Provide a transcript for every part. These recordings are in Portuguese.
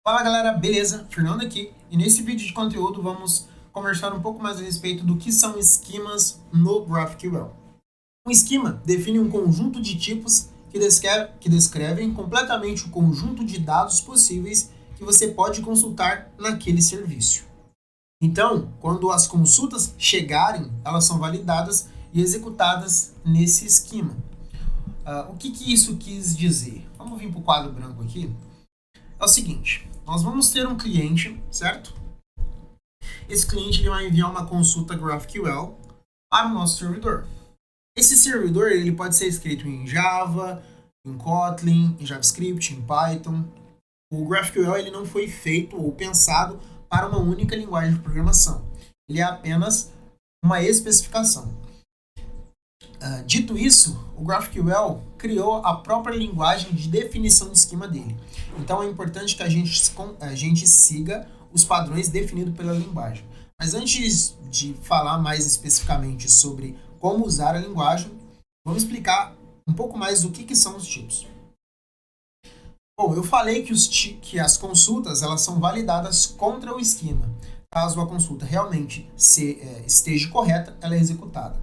Fala galera, beleza? Fernando aqui e nesse vídeo de conteúdo vamos conversar um pouco mais a respeito do que são esquemas no GraphQL. Um esquema define um conjunto de tipos que descrevem completamente o conjunto de dados possíveis que você pode consultar naquele serviço. Então, quando as consultas chegarem, elas são validadas e executadas nesse esquema. O que isso quis dizer? Vamos vir para o quadro branco aqui. É o seguinte, nós vamos ter um cliente, certo? Esse cliente ele vai enviar uma consulta GraphQL para o nosso servidor. Esse servidor ele pode ser escrito em Java, em Kotlin, em JavaScript, em Python. O GraphQL ele não foi feito ou pensado para uma única linguagem de programação. Ele é apenas uma especificação. Dito isso, o GraphQL criou a própria linguagem de definição de esquema dele. Então é importante que a gente siga os padrões definidos pela linguagem. Mas antes de falar mais especificamente sobre como usar a linguagem, vamos explicar um pouco mais o que são os tipos. Bom, eu falei que as consultas elas são validadas contra o esquema. Caso a consulta realmente esteja correta, ela é executada.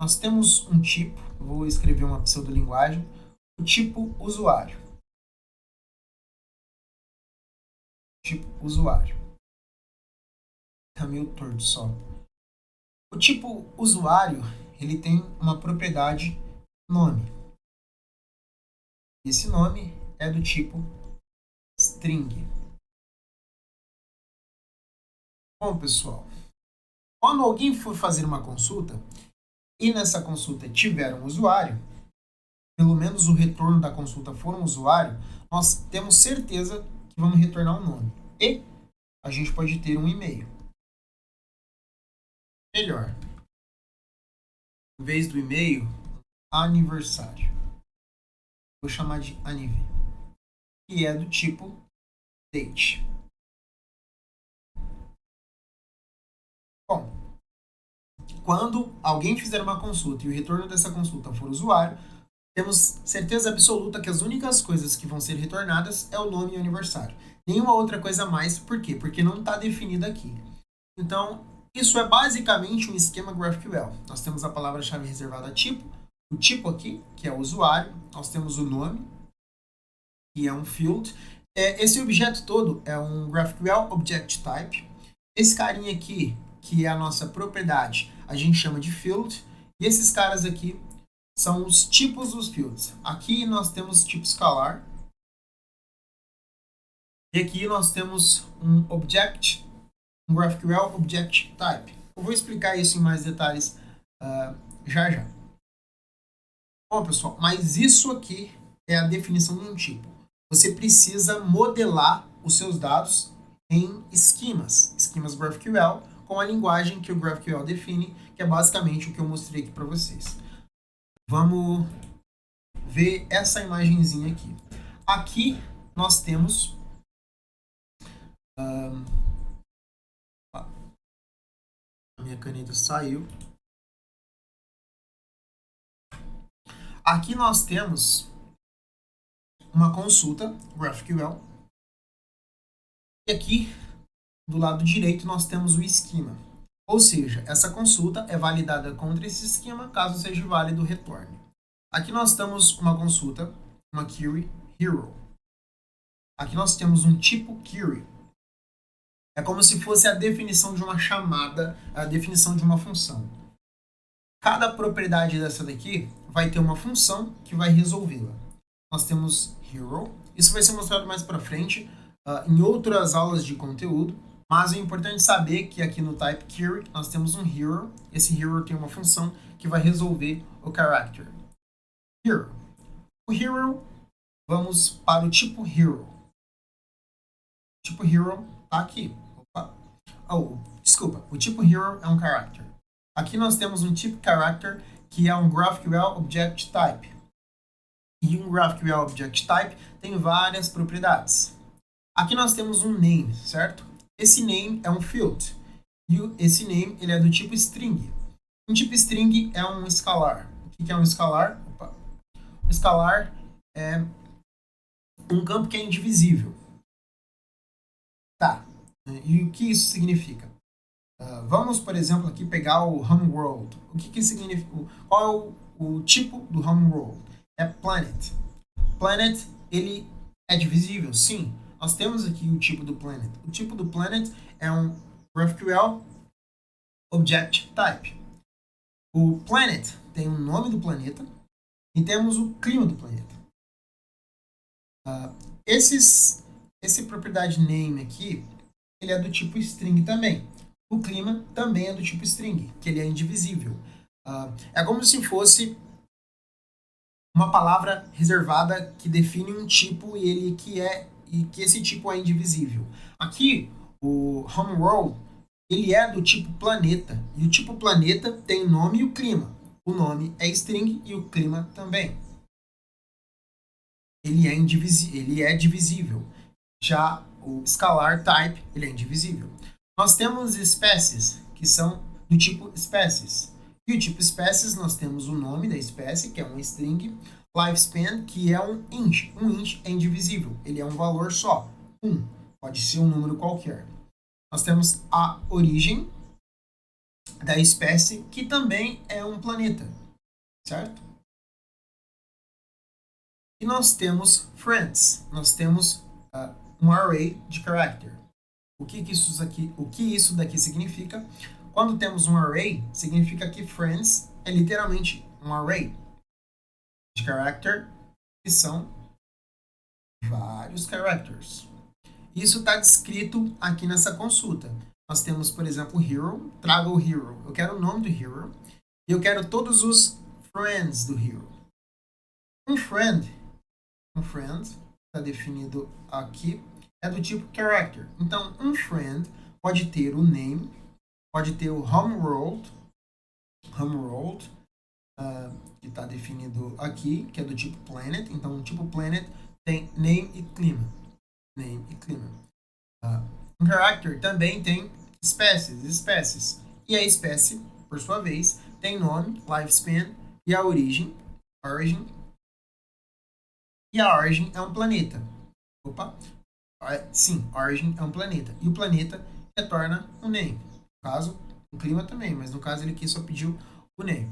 Nós temos um tipo, vou escrever uma pseudolinguagem, o tipo usuário. Tipo usuário. Tá meio torto só. O tipo usuário, ele tem uma propriedade nome. Esse nome é do tipo string. Bom, pessoal, quando alguém for fazer uma consulta e nessa consulta tiver um usuário, pelo menos o retorno da consulta for um usuário, nós temos certeza que vamos retornar um nome. E a gente pode ter um e-mail. Melhor, em vez do e-mail, aniversário. Vou chamar de aniv, que é do tipo date. Bom, quando alguém fizer uma consulta e o retorno dessa consulta for usuário, temos certeza absoluta que as únicas coisas que vão ser retornadas é o nome e o aniversário. Nenhuma outra coisa a mais. Por quê? Porque não está definido aqui. Então, isso é basicamente um esquema GraphQL. Nós temos a palavra-chave reservada a tipo, o tipo aqui, que é o usuário, nós temos o nome, que é um field. Esse objeto todo é um GraphQL Object Type. Esse carinha aqui, que é a nossa propriedade, a gente chama de field. E esses caras aqui são os tipos dos fields. Aqui nós temos tipo escalar. E aqui nós temos um object, um GraphQL Object Type. Eu vou explicar isso em mais detalhes já já. Bom, pessoal, mas isso aqui é a definição de um tipo. Você precisa modelar os seus dados em esquemas GraphQL, com a linguagem que o GraphQL define, que é basicamente o que eu mostrei aqui para vocês. Vamos ver essa imagenzinha aqui. Aqui nós temos a minha caneta saiu. Aqui nós temos uma consulta GraphQL. E aqui, do lado direito, nós temos o esquema. Ou seja, essa consulta é validada contra esse esquema, caso seja válido o retorno. Aqui nós temos uma consulta, uma query hero. Aqui nós temos um tipo query. É como se fosse a definição de uma chamada, a definição de uma função. Cada propriedade dessa daqui vai ter uma função que vai resolvê-la. Nós temos hero. Isso vai ser mostrado mais para frente em outras aulas de conteúdo. Mas é importante saber que aqui no type query nós temos um hero. Esse hero tem uma função que vai resolver o character. Hero. O hero, vamos para o tipo hero. O tipo hero está aqui. Desculpa, o tipo hero é um character. Aqui nós temos um tipo character que é um GraphQL Object Type. E um GraphQL Object Type tem várias propriedades. Aqui nós temos um name, certo? Esse name é um field. E esse name ele é do tipo string. Um tipo string é um escalar. O que é um escalar? Um escalar é um campo que é indivisível. E o que isso significa? Vamos, por exemplo, aqui pegar o Homeworld. O que significa? Qual é o tipo do Homeworld? É Planet. Planet, ele é divisível, sim. Nós temos aqui o tipo do Planet. O tipo do Planet é um GraphQL Object Type. O Planet tem o nome do planeta e temos o clima do planeta. Esse propriedade name aqui, ele é do tipo string também. O clima também é do tipo string, que ele é indivisível. É como se fosse uma palavra reservada que define um tipo e que esse tipo é indivisível. Aqui, o Homeworld, ele é do tipo planeta, e o tipo planeta tem o nome e o clima. O nome é string e o clima também. Ele é divisível. Já o scalar type, ele é indivisível. Nós temos espécies, que são do tipo espécies. E o tipo espécies, nós temos o nome da espécie, que é um string, lifespan, que é um int. Um int é indivisível, ele é um valor só, 1. Pode ser um número qualquer. Nós temos a origem da espécie, que também é um planeta, certo? E nós temos friends, nós temos um array de character. O que isso daqui significa? Quando temos um array, significa que friends é literalmente um array de character, que são vários characters. Isso está descrito aqui nessa consulta. Nós temos, por exemplo, hero, traga o hero. Eu quero o nome do hero e eu quero todos os friends do hero. Um friend está definido aqui, é do tipo character. Então, um friend pode ter o name, pode ter o homeworld, que está definido aqui, que é do tipo planet. Então, o tipo planet tem name e clima. Um character também tem espécies. E a espécie, por sua vez, tem nome, lifespan e a origem. E a origem é um planeta. Sim, origin é um planeta. E o planeta retorna um name. No caso, o clima também, mas no caso ele aqui só pediu o name.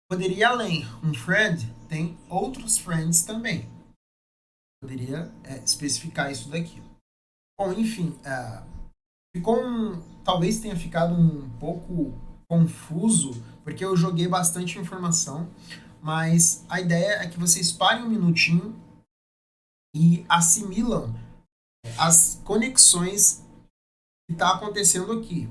Poderia ir além. Um friend tem outros friends também. Poderia especificar isso daqui. Bom, enfim, talvez tenha ficado um pouco confuso, porque eu joguei bastante informação, mas a ideia é que vocês parem um minutinho e assimilam as conexões que está acontecendo aqui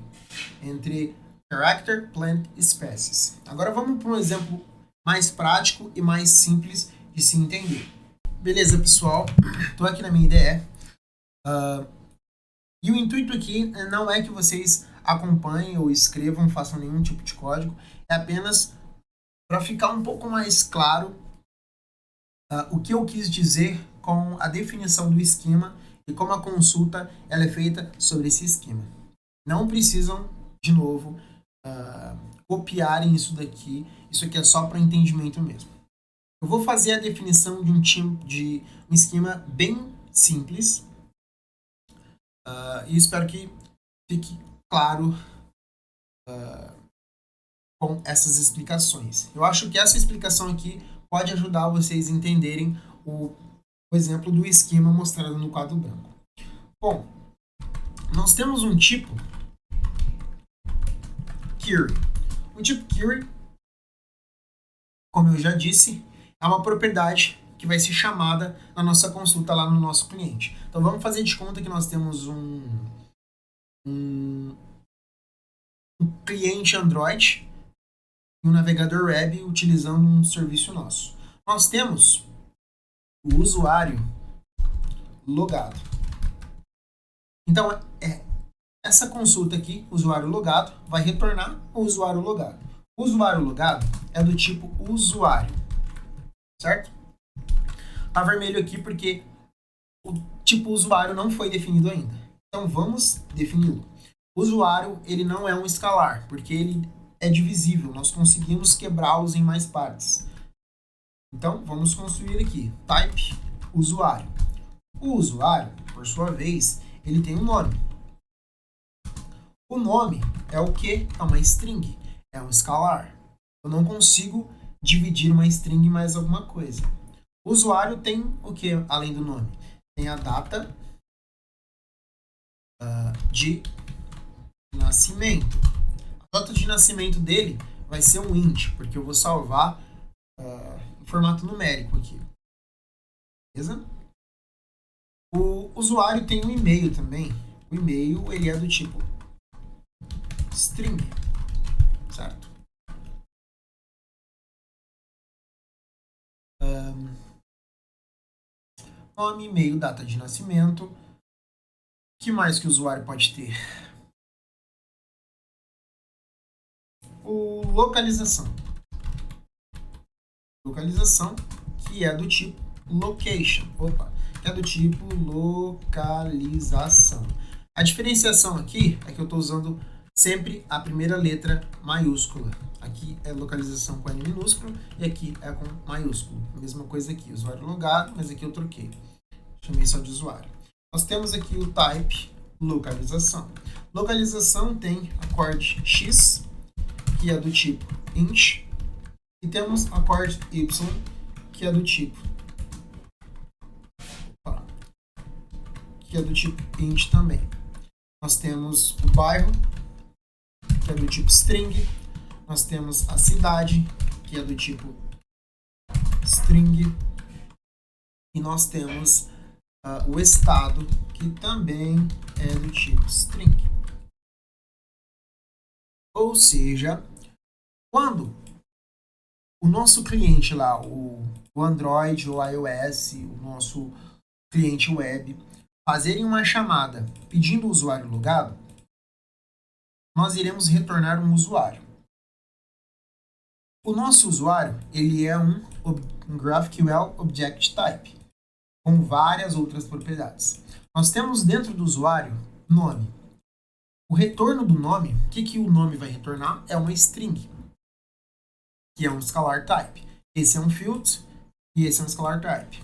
entre character, plant e species. Agora vamos para um exemplo mais prático e mais simples de se entender. Beleza, pessoal? Estou aqui na minha IDE. E o intuito aqui não é que vocês acompanhem ou escrevam, façam nenhum tipo de código. É apenas para ficar um pouco mais claro o que eu quis dizer com a definição do esquema e como a consulta ela é feita sobre esse esquema. Não precisam, de novo, copiarem isso daqui. Isso aqui é só para entendimento mesmo. Eu vou fazer a definição de um esquema bem simples e espero que fique claro com essas explicações. Eu acho que essa explicação aqui pode ajudar vocês a entenderem o exemplo do esquema mostrado no quadro branco. Bom, nós temos um tipo query. O tipo query, como eu já disse, é uma propriedade que vai ser chamada na nossa consulta lá no nosso cliente. Então vamos fazer de conta que nós temos um cliente Android e um navegador web utilizando um serviço nosso. Nós temos o usuário logado. Então, essa consulta aqui, usuário logado, vai retornar o usuário logado. O usuário logado é do tipo usuário, certo? Tá vermelho aqui porque o tipo usuário não foi definido ainda. Então, vamos defini-lo. O usuário, ele não é um escalar, porque ele é divisível. Nós conseguimos quebrá-los em mais partes. Então, vamos construir aqui. Type usuário. O usuário, por sua vez, ele tem um nome. O nome é o que? É uma string, é um escalar. Eu não consigo dividir uma string em mais alguma coisa. O usuário tem o que além do nome? Tem a data de nascimento. A data de nascimento dele vai ser um int, porque eu vou salvar em formato numérico aqui. Beleza? O usuário tem um e-mail também. O e-mail ele é do tipo string, certo? Nome, e-mail, data de nascimento. O que mais que o usuário pode ter? O localização. Localização, que é do tipo location. Que é do tipo localização. A diferenciação aqui é que eu estou usando sempre a primeira letra maiúscula. Aqui é localização com N minúsculo e aqui é com maiúsculo. A mesma coisa aqui, usuário logado, mas aqui eu troquei. Chamei só de usuário. Nós temos aqui o type localização. Localização tem acorde X, que é do tipo int, e temos acorde Y, que é do tipo int também. Nós temos o bairro, que é do tipo string. Nós temos a cidade, que é do tipo string. E nós temos o estado, que também é do tipo string. Ou seja, quando o nosso cliente lá, o Android ou iOS, o nosso cliente web, fazerem uma chamada pedindo o usuário logado, nós iremos retornar um usuário. O nosso usuário ele é um GraphQL Object Type, com várias outras propriedades. Nós temos dentro do usuário nome. O retorno do nome, o que o nome vai retornar? É uma string, que é um scalar type. Esse é um field e esse é um scalar type.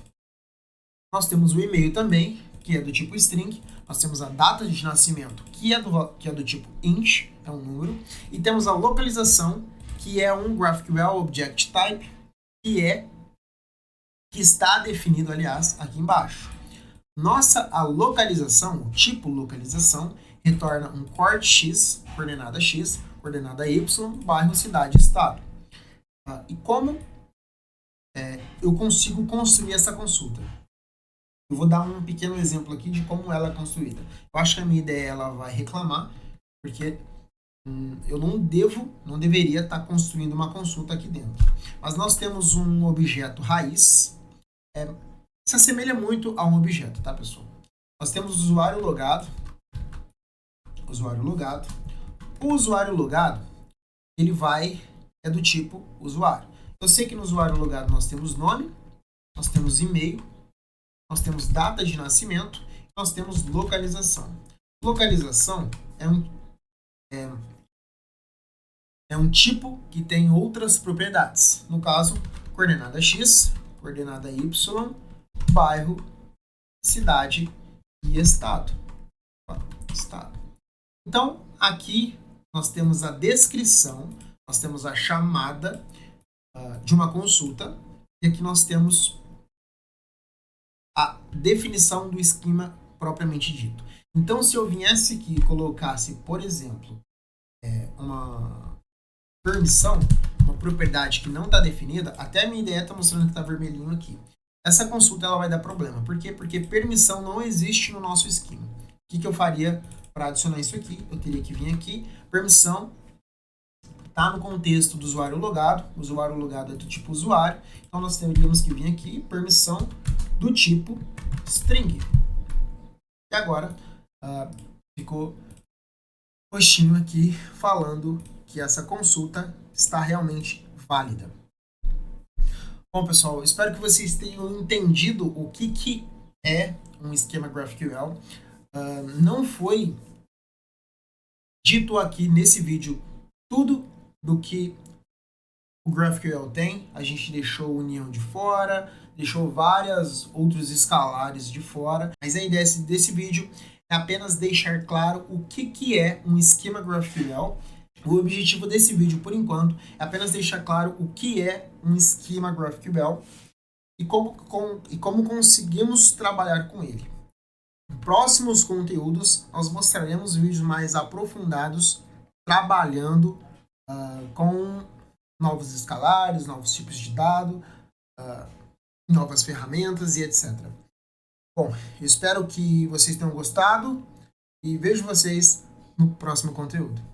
Nós temos o e-mail também, que é do tipo string. Nós temos a data de nascimento, que é do tipo int, é um número. E temos a localização, que é um GraphQL Object Type, que está definido, aliás, aqui embaixo. A localização, o tipo localização, retorna um coord X, coordenada Y, bairro, cidade, estado. E como eu consigo construir essa consulta? Eu vou dar um pequeno exemplo aqui de como ela é construída. Eu acho que a minha ideia ela vai reclamar, porque eu não deveria estar construindo uma consulta aqui dentro. Mas nós temos um objeto raiz, se assemelha muito a um objeto, tá, pessoal? Nós temos o usuário logado. O usuário logado, ele é do tipo usuário. Eu sei que no usuário logado nós temos nome, nós temos e-mail, nós temos data de nascimento, nós temos localização. Localização é um tipo que tem outras propriedades. No caso, coordenada X, coordenada Y, bairro, cidade e estado. Então, aqui nós temos a descrição, nós temos a chamada de uma consulta, e aqui nós temos a definição do esquema propriamente dito. Então, se eu viesse aqui e colocasse, por exemplo, uma permissão, uma propriedade que não está definida, até a minha ideia está mostrando que está vermelhinho aqui. Essa consulta ela vai dar problema. Por quê? Porque permissão não existe no nosso esquema. O que eu faria para adicionar isso aqui? Eu teria que vir aqui, permissão está no contexto do usuário logado. O usuário logado é do tipo usuário. Então, nós teríamos que vir aqui, permissão do tipo string. E agora, ficou roxinho aqui, falando que essa consulta está realmente válida. Bom, pessoal, espero que vocês tenham entendido o que é um esquema GraphQL. Não foi dito aqui nesse vídeo tudo do que o GraphQL tem. A gente deixou união de fora, deixou vários outros escalares de fora. Mas a ideia desse vídeo é apenas deixar claro o que é um esquema GraphQL. O objetivo desse vídeo, por enquanto, é apenas deixar claro o que é um esquema GraphQL e como conseguimos trabalhar com ele. Em próximos conteúdos, nós mostraremos vídeos mais aprofundados trabalhando com novos escalares, novos tipos de dado, novas ferramentas e etc. Bom, eu espero que vocês tenham gostado e vejo vocês no próximo conteúdo.